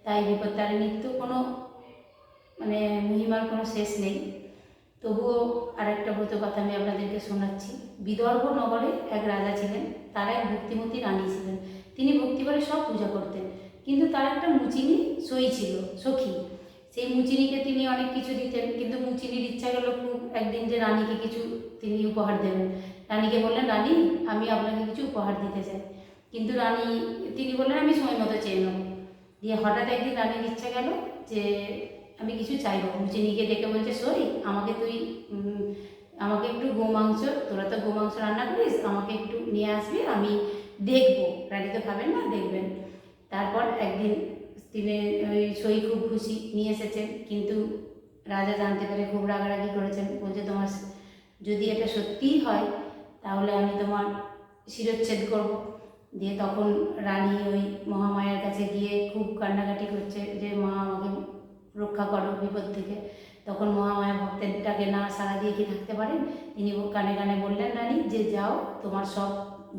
তাই বিপত্তারিণীর তো কোনো মানে মহিমার কোনো শেষ নেই। তবুও আরেকটা ব্রত কথা আমি আপনাদেরকে শোনাচ্ছি। বিদর্ভ নগরে এক রাজা ছিলেন, তার এক ভক্তিমতী রানী ছিলেন। তিনি ভক্তি করে সব পূজা করতেন, কিন্তু তার একটা মুচিনি সই ছিল, সখী। সেই মুচিনিকে তিনি অনেক কিছু দিতেন, কিন্তু মুচিনির ইচ্ছা গেল খুব একদিন যে রানীকে কিছু তিনি উপহার দেবেন। রানীকে বললেন, রানী আমি আপনাকে কিছু উপহার দিতে চাই। কিন্তু তিনি বললেন, আমি সময় মতো চেয়ে নেব। দিয়ে হঠাৎ একদিন রানীর ইচ্ছা গেল যে আমি কিছু চাইবো। মুচিনিকে ডেকে বলছে, সই আমাকে একটু গোমাংস, তোরা তো গোমাংস রান্না করিস, আমাকে একটু নিয়ে আসবি, আমি দেখবো। রানী তো খাবেন না, দেখবেন। তারপর একদিন তিনি ওই সই খুব খুশি নিয়ে এসেছেন, কিন্তু রাজা জানতে পেরে খুব রাগারাগি করেছেন। বলছে, তোমার যদি এটা সত্যিই হয় তাহলে আমি তোমার শিরচ্ছেদ করব। দিয়ে তখন রানী ওই মহামায়ার কাছে গিয়ে খুব কান্নাকাটি করছে যে মা আমাকে রক্ষা করো বিপদ থেকে। তখন মহামায়া ভক্তের ডাকে না সাড়া দিয়ে কি থাকতে পারেন? তিনি কানে কানে বললেন, রানী যে যাও, তোমার সব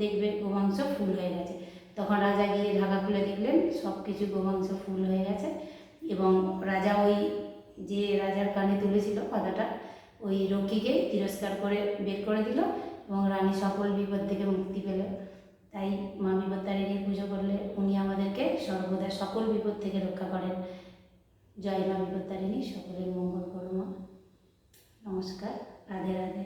দেখবে গোমাংস ফুল হয়ে গেছে। তখন রাজা গিয়ে ঢাকা খুলে দেখলেন সব কিছু গোমাংস ফুল হয়ে গেছে। এবং রাজা ওই যে রাজার কানে তুলেছিল কথাটা, ওই রক্ষীকে তিরস্কার করে বের করে দিল এবং রানী সকল বিপদ থেকে মুক্তি পেল। তাই মা বিপত্তারিণীর পুজো করলে উনি আমাদেরকে সর্বদা সকল বিপদ থেকে রক্ষা করেন। জয় মা বিপত্তারিণী, সকলের মঙ্গল করো মা। নমস্কার, রাধে রাধে।